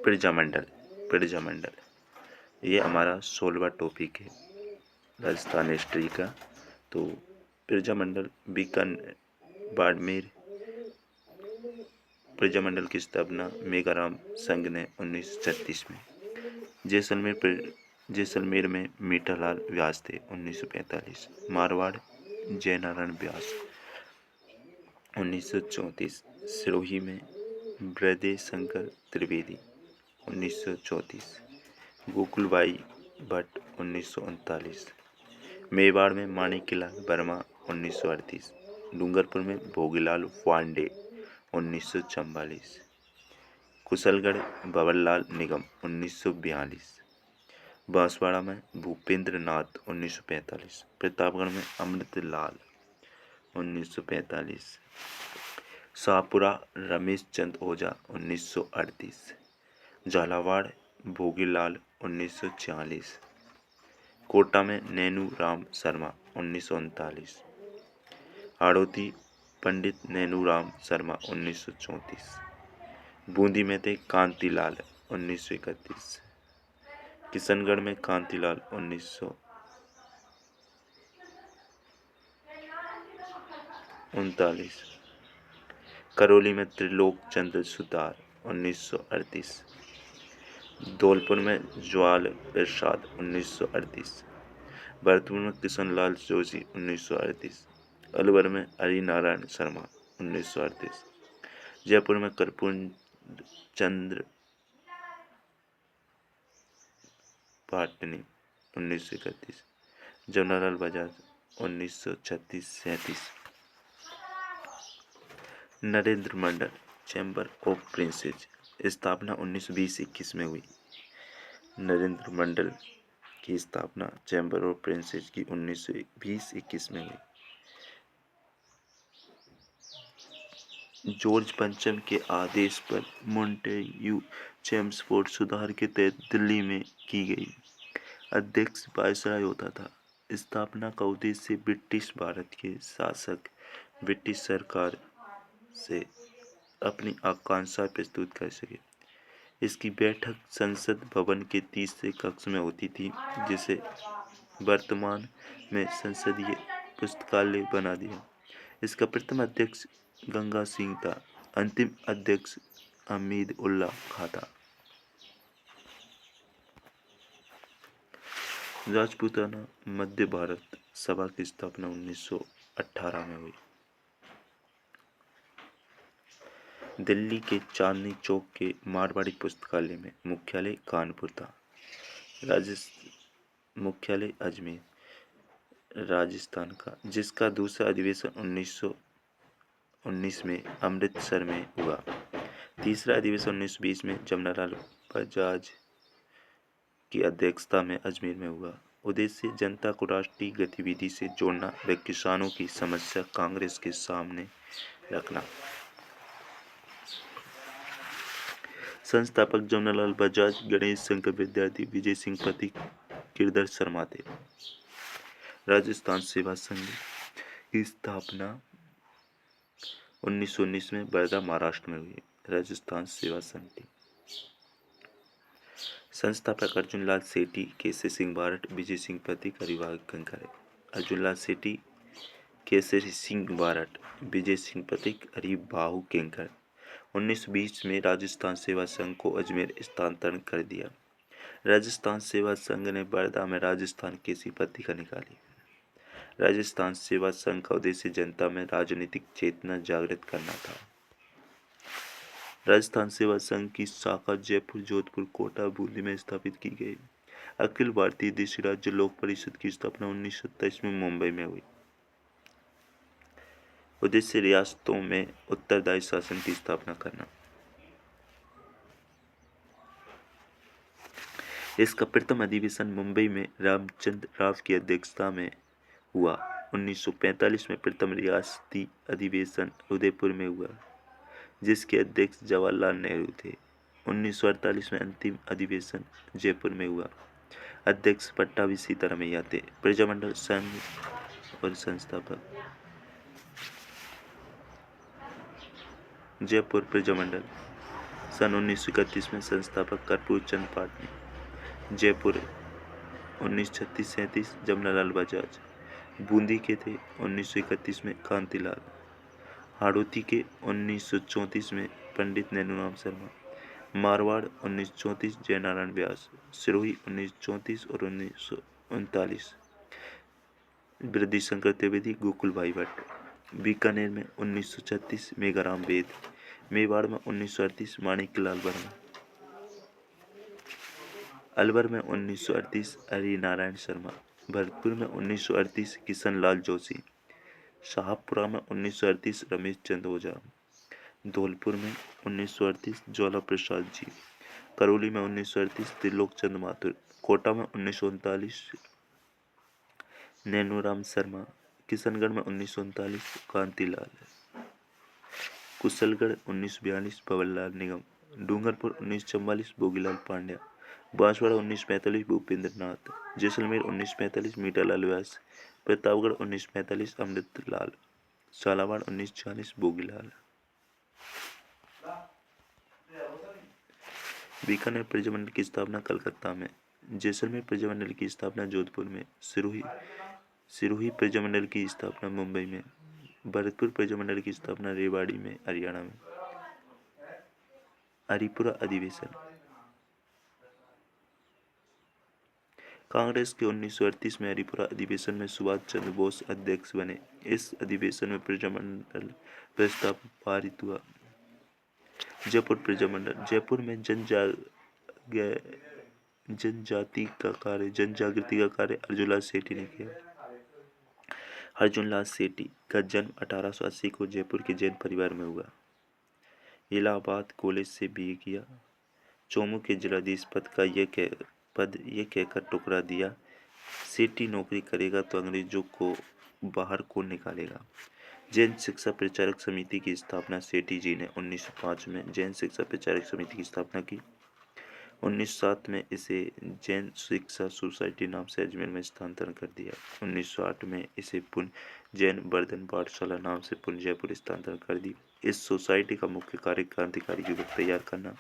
प्रजामंडल। प्रजामंडल ये हमारा 16वां टॉपिक है राजस्थान हिस्ट्री का। तो प्रजामंडल बीकानेर बाड़मेर। प्रजामंडल की स्थापना मेघाराम संघ ने 1936 में। जैसलमेर में मीठालाल व्यास थे 1945। मारवाड़ जयनारायण व्यास 1934। सिरोही में बृहदेव शंकर त्रिवेदी 1934। गोकुलबाई भट्ट 1939। मेवाड़ में माणिक्यलाल वर्मा 1938। डूंगरपुर में भोगीलाल पांडे 1944। कुशलगढ़ भंवरलाल निगम 1942। बांसवाड़ा में भूपेंद्र नाथ 1945। प्रतापगढ़ में अमृतलाल 1945। शाहपुरा रमेश चंद ओझा 1938। झालावाड़ भोगीलाल 1946। कोटा में नैनू राम शर्मा 1939। हाड़ौती पंडित नैनू राम शर्मा 1934। बूंदी में थे कांतिलाल 1931। किशनगढ़ में कांतिलाल 1939। करौली में त्रिलोक चंद्र सुतार 1938। धौलपुर में ज्वाल प्रसाद 1938। भरतपुर में किशनलाल जोशी 1938। अलवर में हरिनारायण शर्मा 1938। जयपुर में कर्पूर चंद्र पाटनी 1931। जमनालाल बजाज 1936-37। नरेंद्र मंडल चैम्बर ऑफ प्रिंसेज स्थापना 1920-21 में हुई। नरेंद्र मंडल की स्थापना चैम्बर ऑफ प्रिंसेज की 1920-21 में हुई। जॉर्ज पंचम के आदेश पर मोंटेग्यू चेम्सफोर्ड सुधार के तहत दिल्ली में की गई। अध्यक्ष वायसराय होता था। स्थापना का उद्देश्य ब्रिटिश भारत के शासक ब्रिटिश सरकार से अपनी आकांक्षा प्रस्तुत कर सके। इसकी बैठक संसद भवन के तीसरे कक्ष में होती थी, जिसे वर्तमान में संसदीय पुस्तकालय बना दिया। इसका प्रथम अध्यक्ष गंगा सिंह था। अंतिम अध्यक्ष हमीद उल्ला खां था। राजपूताना मध्य भारत सभा की स्थापना 1918 में हुई। दिल्ली के चांदनी चौक के मारवाड़ी पुस्तकालय में मुख्यालय कानपुर था। मुख्यालय अजमेर राजस्थान का, जिसका दूसरा अधिवेशन 1919 में अमृतसर में हुआ। तीसरा अधिवेशन 1920 में जमनालाल बजाज की अध्यक्षता में अजमेर में हुआ। उद्देश्य जनता को राष्ट्रीय गतिविधि से जोड़ना व किसानों की समस्या कांग्रेस के सामने रखना। संस्थापक जमनालाल बजाज, गणेश शंकर विद्यार्थी, विजय सिंह पथिक, गिरधर शर्मा थे। राजस्थान सेवा संघ की स्थापना 1919 में वर्धा महाराष्ट्र में हुई। राजस्थान सेवा संघ की संस्थापक अर्जुनलाल सेठी, केसरी सिंह बारठ, विजय सिंह पथिक, हरिभाग कंकर। अर्जुनलाल सेठी, केसरी सिंह बारठ, विजय सिंह पथिक, हरिबाहु केंकर। 1920 में राजस्थान सेवा संघ को अजमेर स्थानांतरण कर दिया। राजस्थान सेवा संघ ने वर्धा में राजस्थान केसरी पत्रिका निकाली। राजस्थान सेवा संघ का उद्देश्य जनता में राजनीतिक चेतना जागृत करना था। राजस्थान सेवा संघ की शाखा जयपुर, जोधपुर, कोटा, बूंदी में स्थापित की गई। अखिल भारतीय देशी राज्य लोक परिषद की स्थापना 1927 में मुंबई में हुई। उद्देश्य रियासतों में उत्तरदायी शासन की स्थापना करना। इसका प्रथम अधिवेशन मुंबई में रामचंद्र राव की अध्यक्षता में हुआ। 1945 में प्रथम रियासती अधिवेशन उदयपुर में हुआ, जिसके अध्यक्ष जवाहरलाल नेहरू थे। 1948 में अंतिम अधिवेशन जयपुर में हुआ। अध्यक्ष पट्टाभी सीतारामैया थे। प्रजामंडल संघ और संस्थापक जयपुर प्रजामंडल सन 1931 में संस्थापक कर्पूर चंद पाटनी। जयपुर 1936-37 जमनालाल बजाज। बूंदी के थे 1931 में कांतिलाल। हाड़ौती के 1934 में पंडित नैनूराम शर्मा। मारवाड़ 1934 जयनारायण व्यास। सिरोही 1934 और 1939 वृद्धिशंकर त्रिवेदी गोकुल भाई भट्ट। बीकानेर में 1936 मेघाराम वेद। मेवाड़ में 1938 माणिक्यलाल वर्मा। अलवर में 1938 हरि नारायण शर्मा। भरतपुर में 1938 किशन लाल जोशी। शाहपुरा में 1938 रमेश चंद ओझा। धौलपुर में 1938 ज्वाला प्रसाद जी। करौली में 1938 त्रिलोक चंद माथुर। कोटा में 1939 नैनूराम शर्मा। किशनगढ़ में 1939 कांतिलाल। कुशलगढ़ 1942 भंवरलाल निगम। डूंगरपुर 1944 भोगीलाल पांड्या। बांसवाड़ा 1945 भूपेंद्र नाथ। जैसलमेर 1945 मीठालाल व्यास। प्रतापगढ़ 1945 अमृतलाल। झालावाड़ 1940 भोगीलाल। बीकानेर प्रजामंडल की स्थापना कलकत्ता में। जैसलमेर प्रजामंडल की स्थापना जोधपुर में। सिरोही प्रजामंडल की स्थापना मुंबई में। भरतपुर प्रजामंडल की स्थापना रेवाड़ी में हरियाणा में। हरिपुरा अधिवेशन। कांग्रेस के 1938 में हरिपुरा अधिवेशन में सुभाष चंद्र बोस अध्यक्ष बने। इस अधिवेशन में प्रजामंडल प्रस्ताव पारित हुआ। जयपुर प्रजामंडल। जयपुर में जनजागृति का कार्य अर्जुनलाल सेठी ने किया। अर्जुनलाल सेठी का जन्म 1880 को जयपुर के जैन परिवार में हुआ। इलाहाबाद कॉलेज से बीए किया। चौमू के जिलाधीश पद ये कहकर टुकड़ा दिया, सेठी नौकरी करेगा तो अंग्रेजों को बाहर कौन निकालेगा। जैन शिक्षा प्रचारक समिति की स्थापना सेठी जी ने 1905 में जैन शिक्षा प्रचारक समिति की स्थापना की। 1907 में इसे जैन शिक्षा सोसाइटी नाम से अजमेर में स्थानांतरण कर दिया। 1908 में इसे पुनः जैन वर्धन पाठशाला नाम से पुनः जयपुर स्थानांतरण कर दी। इस सोसाइटी का मुख्य कार्य क्रांतिकारी युवक तैयार करना।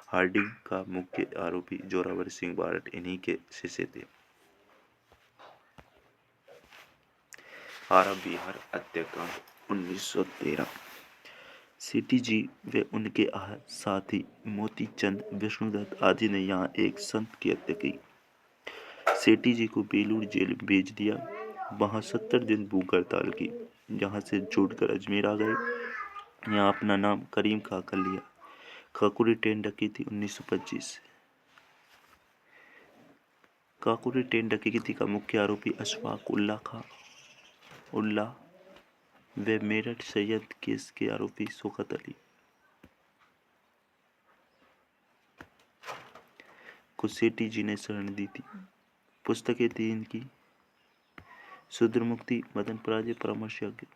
हार्डिंग का मुख्य आरोपी जोरावर सिंह बारट इन्हीं के शिष्य थे। आरा बिहार हत्याकांड 1913। सेठी जी व उनके साथी मोतीचंद, विष्णुदत्त आदि ने यहाँ एक संत की हत्या की। सेठी जी को बेलूर जेल में भेज दिया। वहाँ 70 दिन भूख हड़ताल की। यहाँ से छोड़कर अजमेर आ गए। यहाँ अपना नाम करीम खां कर लिया। काकुरी ट्रेन डकैती 1925। काकुरी ट्रेन डकैती का मुख्य आरोपी अशफाक उल्लाह व मेरठ सैयद केस के आरोपी शौकत अली को सेठी जी ने शरण दी थी। पुस्तकें थी इनकी शूद्रमुक्ति, मदन पराजय, परामर्श यज्ञ।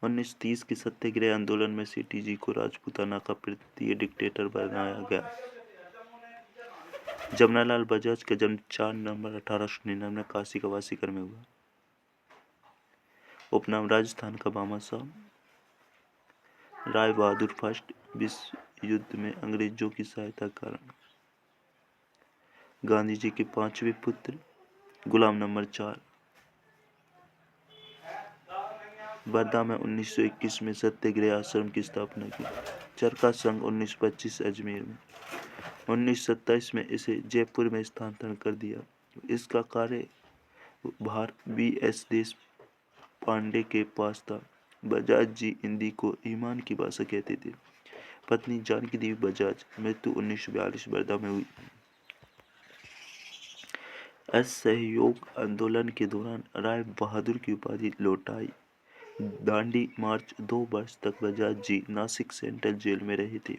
1930 के सत्याग्रह आंदोलन में सेठी जी को राजपूताना का तृतीय डिक्टेटर बनाया गया। जमनालाल बजाज का जन्म 4 नवंबर 1899 काशी का वासीकर में हुआ। उपनाम राजस्थान का भामाशाह। राय बहादुर फर्स्ट विश्व युद्ध में अंग्रेजों की सहायता के कारण। गांधी जी के 5वें पुत्र। गुलाम नंबर 4। वर्धा में 1921 में सत्याग्रह आश्रम की स्थापना की। चरखा संघ 1925 अजमेर में। 1927 में इसे जयपुर में स्थानांतरण कर दिया। इसका कार्यभार B.S. देश पांडे के पास था। बजाज जी हिंदी को ईमान की भाषा कहते थे। पत्नी जानकी देवी बजाज, मृत्यु 1942 वर्धा में हुई। असहयोग आंदोलन के दौरान राय बहादुर की उपाधि लौटाई। दांडी मार्च 2 वर्ष तक बजाज जी नासिक सेंट्रल जेल में रहे थे।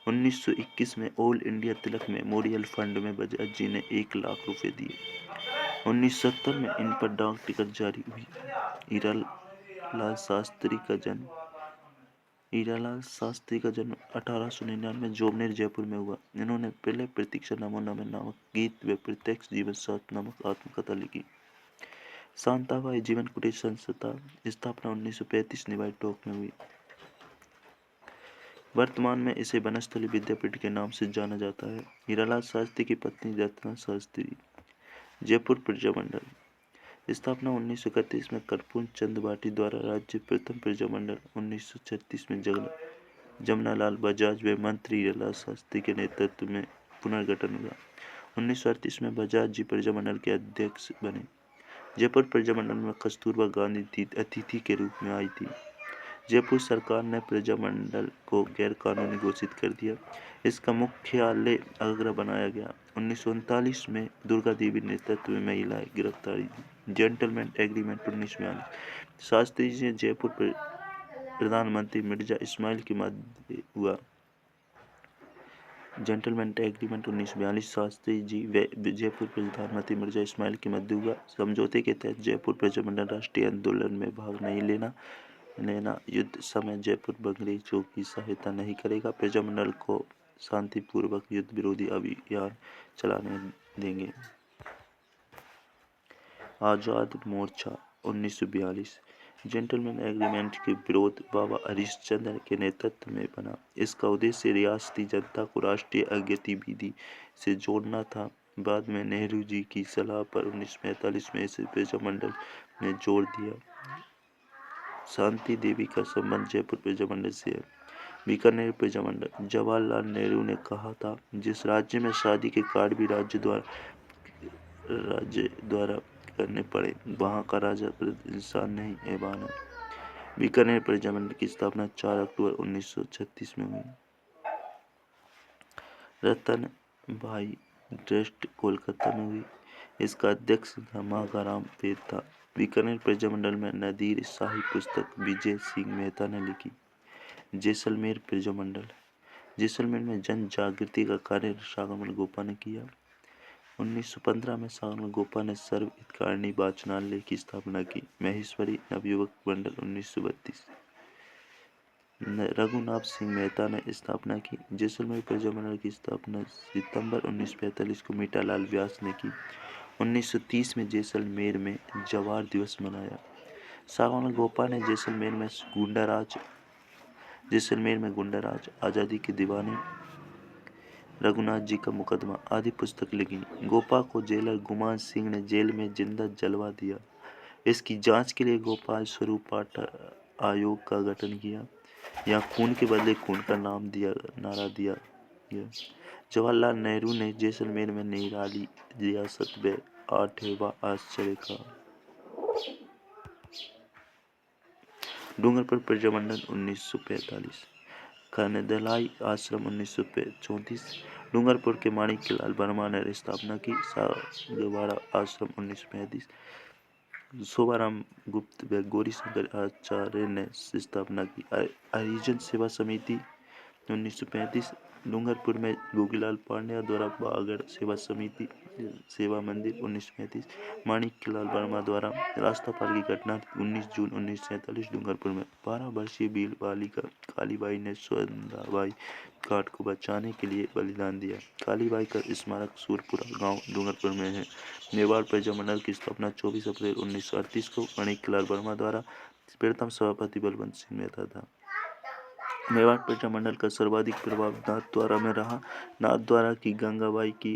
1921 में ऑल इंडिया तिलक मेमोरियल फंड में बजाज जी ने 1 लाख रुपए दिए। 1970 में इन पर डाक टिकट जारी हुई। हीरालाल शास्त्री का जन्म 1899 जोबनेर जयपुर में हुआ। इन्होंने पहले प्रतीक्षा नमूना में नामक गीत व प्रत्यक्ष जीवन साथ नामक आत्मकथा लिखी। शांताबाई जीवन कुटीर संस्था स्थापना 1935 निवाई टोक में हुई। वर्तमान में इसे बनस्थली विद्यापीठ के नाम से जाना जाता है। हीरालाल शास्त्री की पत्नी रत्ना शास्त्री। जयपुर प्रजामंडल स्थापना 1931 में कर्पूर चंद भाटी द्वारा राज्य प्रथम प्रजामंडल। 1936 में जमनालाल बजाज व मंत्री हीरालाल शास्त्री के नेतृत्व में पुनर्गठन हुआ। 1938 में बजाज जी प्रजामंडल के अध्यक्ष बने। जयपुर प्रजामंडल में कस्तूरबा गांधी अतिथि के रूप में आई थी। जयपुर सरकार ने प्रजामंडल को गैर कानूनी घोषित कर दिया। इसका मुख्यालय आगरा बनाया गया। 1939 में दुर्गा देवी नेतृत्व में महिलाएं गिरफ्तारी दी। जेंटलमैन एग्रीमेंट 1942 शास्त्री जी जयपुर प्रधानमंत्री मिर्जा इस्माइल के मध्य हुआ। जेंटलमैन एग्रीमेंट 1942 शास्त्री जी व जयपुर प्रधानमंत्री मिर्जा इस्माइल के मध्य हुआ। समझौते के तहत जयपुर प्रजामंडल राष्ट्रीय आंदोलन में भाग नहीं लेना युद्ध समय जयपुर अंग्रेजों की सहायता नहीं करेगा। प्रजामंडल को शांतिपूर्वक युद्ध विरोधी अभियान चलाने देंगे। आजाद मोर्चा 1942 जेंटलमैन एग्रीमेंट के विरोध बाबा हरिश्चंद्र के नेतृत्व में बना। इसका उद्देश्य रियासती जनता को राष्ट्रीय गतिविधि से जोड़ना था। बाद में नेहरू जी की सलाह पर 1945 में इसे प्रजामंडल ने जोड़ दिया। शांति देवी का संबंध जयपुर प्रजामंडल से है। बीकानेर प्रजामंडल जवाहरलाल नेहरू ने कहा था, जिस राज्य में शादी के कार्ड भी राज्य द्वारा करने पड़े, वहाँ का राजा इंसान नहीं ऐवान है। बीकानेर प्रजामंडल की स्थापना 4 अक्टूबर 1936 में हुई। रतन भाई ट्रस्ट कोलकाता में हुई। इसका अध्यक्ष घमाघराम पेट था। बीकानेर प्रजामंडल में नदीर शाही पुस्तक विजय सिंह मेहता ने लिखी। जैसलमेर प्रजामंडल जैसलमेर में जन जागृति का कार्य सागरमल गोपा ने किया। 1915 में सागरमल गोपा ने सर्व हितकारिणी वाचनालय की स्थापना की। महेश्वरी नवयुवक मंडल 1932 रघुनाथ सिंह मेहता ने स्थापना की। जैसलमेर प्रजामंडल की स्थापना सितंबर 1945 को मीठालाल व्यास ने की। 1930 में जैसलमेर में जवार दिवस मनाया। सागरमल गोपा ने जैसलमेर में गुंडाराज, आज़ादी के दीवाने, रघुनाथ जी का मुकदमा आदि पुस्तक लिखी। गोपा को जेलर गुमान सिंह ने जेल में जिंदा जलवा दिया। इसकी जांच के लिए गोपाल स्वरूप पाठक आयोग का गठन किया। यहाँ खून के बदले खून का नारा दिया गया। जवाहरलाल नेहरू ने जैसलमेर में निराली रियासत व 8वां आश्चर्य का। डूंगरपुर प्रजामंडल 1945 कनदलाई आश्रम 1934 डूंगरपुर के माणिक्यलाल वर्मा ने स्थापना की। सागवाड़ा आश्रम 1935 शोभाराम गुप्त व गौरीशंकर आचार्य ने स्थापना की। हरिजन सेवा समिति 1935 डूंगरपुर में गोगीलाल पांड्या द्वारा बागड़ सेवा मंदिर 1935 माणिक्यलाल वर्मा द्वारा रास्तापाल की घटना 19 जून 1947 डूंगरपुर में 12 वर्षीय बील बालिका कालीबाई ने सौंदाबाई घाट को बचाने के लिए बलिदान दिया। कालीबाई का स्मारक सूरपुरा गांव डूंगरपुर में है। मेवाड़ प्रजामंडल की स्थापना 24 अप्रैल 1938 को माणिक्यलाल वर्मा द्वारा प्रथम सभापति बलवंत सिंह मेहता था। मेवाड़ प्रजामंडल का सर्वाधिक प्रभाव नाथद्वारा में रहा। नाथद्वारा की गंगाबाई की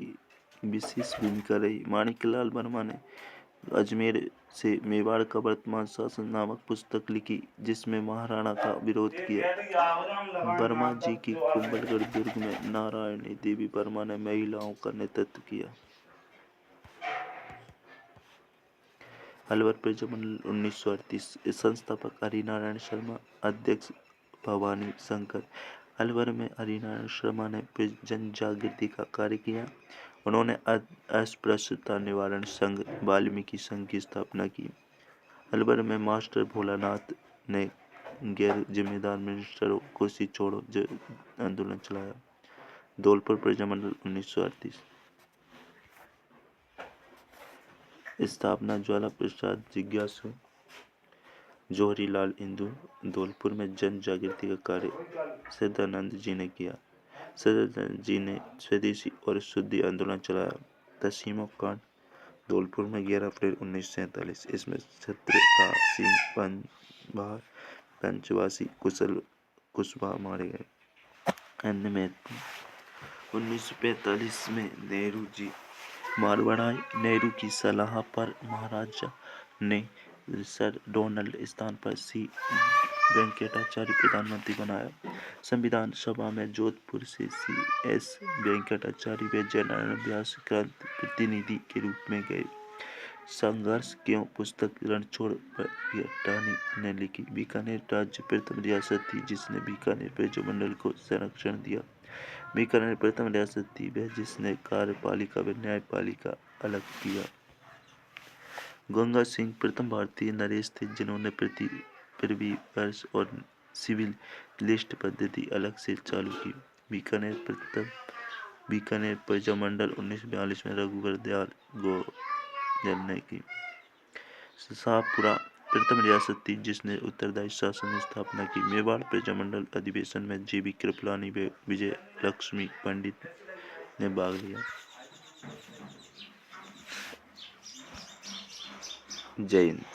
विशेष भूमिका रही। माणिक्यलाल वर्मा ने अजमेर से मेवाड़ का वर्तमान शासन नामक पुस्तक लिखी, जिसमें महाराणा का विरोध किया। वर्मा जी की कुंभलगढ़ दुर्ग में नारायणी देवी वर्मा ने महिलाओं का नेतृत्व किया। अलवर प्रजामंडल 1938 संस्थापक हरिनारायण शर्मा, अध्यक्ष भवानी शंकर। अलवर में हरिनारायण शर्मा ने जन जागृति का कार्य किया। उन्होंने अस्पृश्यता निवारण संघ वाल्मीकि संघ की स्थापना की। अलवर में मास्टर भोलानाथ ने गैर जिम्मेदार मिनिस्टरों को छोड़ो आंदोलन चलाया। धौलपुर प्रजामंडल 1938 स्थापना ज्वाला प्रसाद जिज्ञासु जौहरीलाल इंदु। धौलपुर में जन जागृति का कार्य सदानंद जी ने किया। सदानंद जी ने स्वदेशी और शुद्धि आंदोलन चलाया। तसीमो कांड धौलपुर में 11 अप्रैल 1947 इसमें छत्रदा सिंह पंचवासी कुशवाहा मारे गए। अन्य महत्व 1945 में नेहरू जी मारवाड़ आए। नेहरू की सलाह पर महाराजा ने सर डोनाल्ड स्थान पर सी वेंकटाचार्य प्रधानमंत्री बनाया। संविधान सभा में जोधपुर से सी.एस. वेंकटाचार्य व जयनारायण व्यास क्रांति प्रतिनिधि के रूप में गए। संघर्ष क्यों पुस्तक रणछोड़ भट्टानी ने लिखी। बीकानेर राज्य प्रथम रियासत थी जिसने बीकानेर प्रजामंडल को संरक्षण दिया। बीकानेर प्रथम रियासत थी वह जिसने कार्यपालिका व न्यायपालिका अलग किया। गंगा सिंह प्रथम भारतीय नरेश थे जिन्होंने पृथ्वी वर्ष और सिविल लिस्ट पद्धति अलग से चालू की। बीकानेर प्रजामंडल 1942 में रघुवर दयाल गोयल ने की। शाहपुरा प्रथम रियासत थी जिसने उत्तरदायी शासन की स्थापना की। मेवाड़ प्रजामंडल अधिवेशन में जे.बी. कृपलानी व विजय लक्ष्मी पंडित ने भाग लिया। जय हिंद।